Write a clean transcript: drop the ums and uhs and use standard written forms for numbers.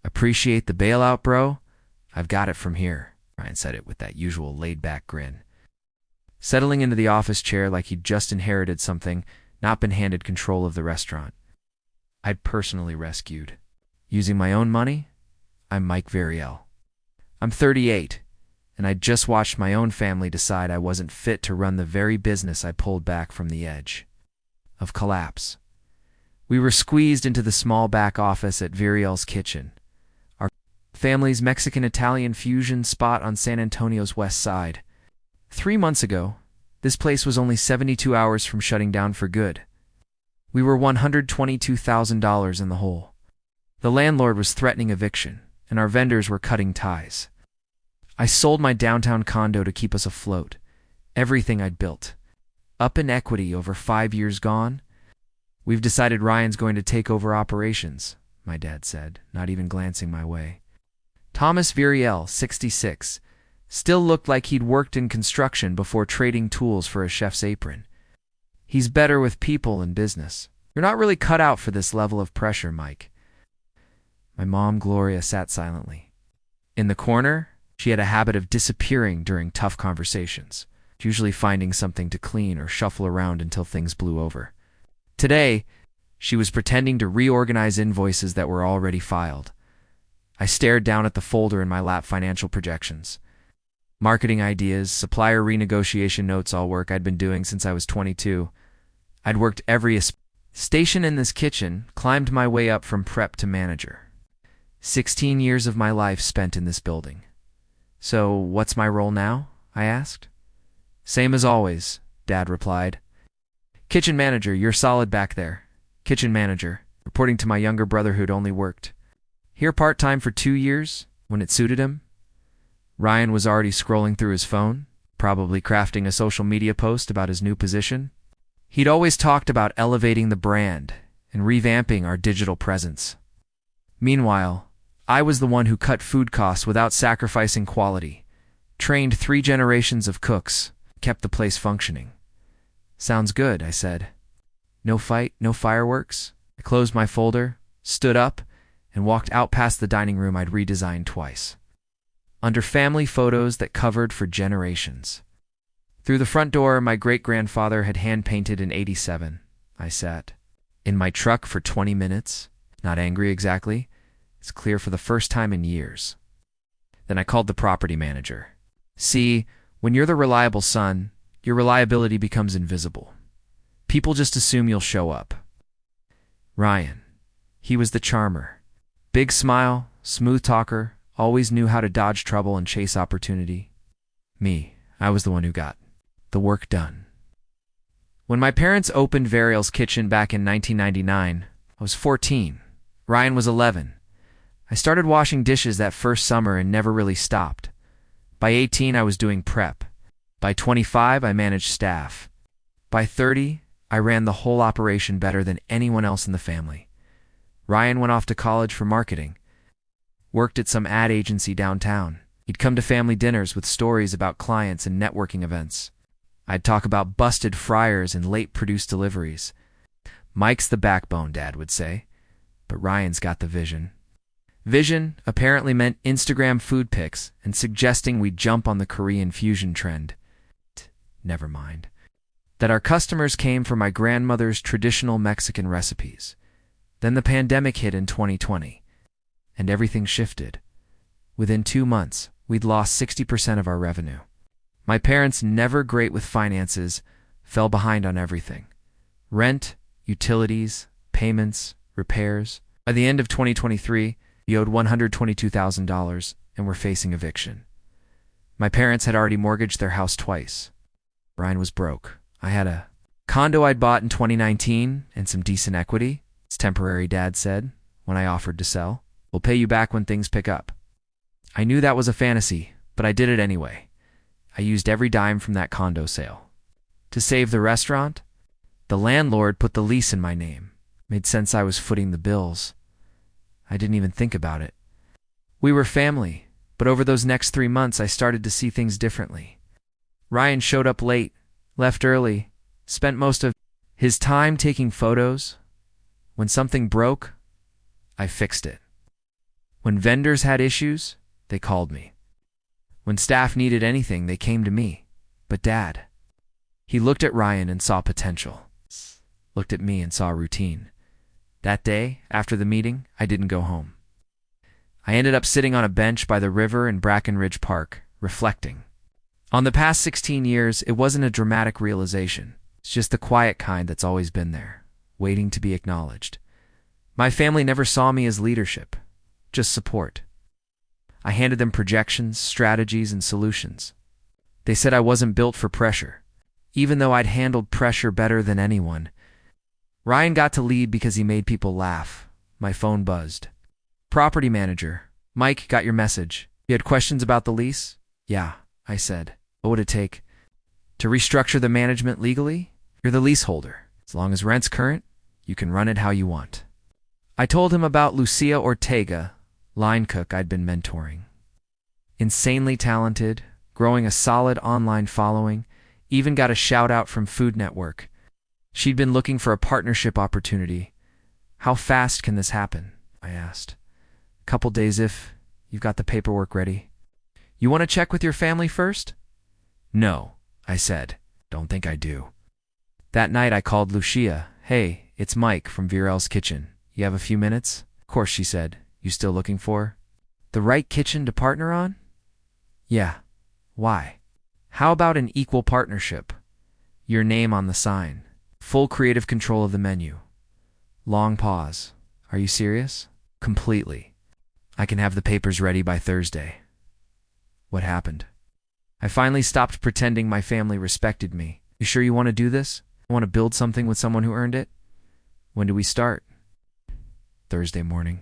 Appreciate the bailout, bro? I've got it from here. Ryan said it with that usual laid-back grin. Settling into the office chair like he'd just inherited something, not been handed control of the restaurant I'd personally rescued. Using my own money, I'm Mike Betrayal. I'm 38, and I'd just watched my own family decide I wasn't fit to run the very business I pulled back from the edge of collapse. We were squeezed into the small back office at Betrayal's Kitchen, our family's Mexican-Italian fusion spot on San Antonio's west side. 3 months ago, this place was only 72 hours from shutting down for good. We were $122,000 in the hole. The landlord was threatening eviction, and our vendors were cutting ties. I sold my downtown condo to keep us afloat. Everything I'd built. Up in equity over 5 years gone. We've decided Ryan's going to take over operations, my dad said, not even glancing my way. Thomas Betrayal, 66, still looked like he'd worked in construction before trading tools for a chef's apron. He's better with people and business. You're not really cut out for this level of pressure, Mike. My mom, Gloria, sat silently. In the corner, she had a habit of disappearing during tough conversations, usually finding something to clean or shuffle around until things blew over. Today, she was pretending to reorganize invoices that were already filed. I stared down at the folder in my lap, financial projections. Marketing ideas, supplier renegotiation notes, all work I'd been doing since I was 22. I'd worked every station in this kitchen, climbed my way up from prep to manager. 16 years of my life spent in this building. So, what's my role now? I asked. Same as always, Dad replied. Kitchen manager, you're solid back there. Kitchen manager, reporting to my younger brother who'd only worked here part-time for 2 years, when it suited him. Ryan was already scrolling through his phone, probably crafting a social media post about his new position. He'd always talked about elevating the brand and revamping our digital presence. Meanwhile, I was the one who cut food costs without sacrificing quality, trained 3 generations of cooks, kept the place functioning. Sounds good, I said. No fight, no fireworks? I closed my folder, stood up, and walked out past the dining room I'd redesigned twice. Under family photos that covered for generations. Through the front door my great-grandfather had hand-painted in '87. I sat in my truck for 20 minutes, not angry exactly. It's clear for the first time in years. Then I called the property manager. See, when you're the reliable son, your reliability becomes invisible. People just assume you'll show up. Ryan. He was the charmer. Big smile, smooth talker, always knew how to dodge trouble and chase opportunity. Me, I was the one who got the work done. When my parents opened Betrayal's Kitchen back in 1999, I was 14. Ryan was 11. I started washing dishes that first summer and never really stopped. By 18, I was doing prep. By 25, I managed staff. By 30, I ran the whole operation better than anyone else in the family. Ryan went off to college for marketing. Worked at some ad agency downtown. He'd come to family dinners with stories about clients and networking events. I'd talk about busted fryers and late-produced deliveries. Mike's the backbone, Dad would say. But Ryan's got the vision. Vision apparently meant Instagram food pics and suggesting we jump on the Korean fusion trend. Never mind. That our customers came for my grandmother's traditional Mexican recipes. Then the pandemic hit in 2020, and everything shifted. Within 2 months, we'd lost 60% of our revenue. My parents, never great with finances, fell behind on everything. Rent, utilities, payments, repairs. By the end of 2023, we owed $122,000 and were facing eviction. My parents had already mortgaged their house twice. Ryan was broke. I had a condo I'd bought in 2019 and some decent equity. It's temporary, Dad said, when I offered to sell. We'll pay you back when things pick up. I knew that was a fantasy, but I did it anyway. I used every dime from that condo sale. To save the restaurant, the landlord put the lease in my name. Made sense I was footing the bills. I didn't even think about it. We were family, but over those next 3 months I started to see things differently. Ryan showed up late, left early, spent most of his time taking photos. When something broke, I fixed it. When vendors had issues, they called me. When staff needed anything, they came to me. But Dad, he looked at Ryan and saw potential. Looked at me and saw routine. That day, after the meeting, I didn't go home. I ended up sitting on a bench by the river in Brackenridge Park, reflecting. On the past 16 years, it wasn't a dramatic realization. It's just the quiet kind that's always been there, waiting to be acknowledged. My family never saw me as leadership, just support. I handed them projections, strategies, and solutions. They said I wasn't built for pressure, even though I'd handled pressure better than anyone. Ryan got to lead because he made people laugh. My phone buzzed. Property manager, Mike, got your message. You had questions about the lease? Yeah, I said. What would it take? To restructure the management legally? You're the leaseholder. As long as rent's current, you can run it how you want. I told him about Lucia Ortega, line cook I'd been mentoring. Insanely talented, growing a solid online following, even got a shout out from Food Network. She'd been looking for a partnership opportunity. How fast can this happen? I asked. Couple days if you've got the paperwork ready. You want to check with your family first? No, I said. Don't think I do. That night I called Lucia. Hey, it's Mike from Virel's Kitchen. You have a few minutes? Of course, she said. You still looking for the right kitchen to partner on? Yeah. Why? How about an equal partnership? Your name on the sign. Full creative control of the menu. Long pause. Are you serious? Completely. I can have the papers ready by Thursday. What happened? I finally stopped pretending my family respected me. You sure you want to do this? Want to build something with someone who earned it? When do we start? Thursday morning.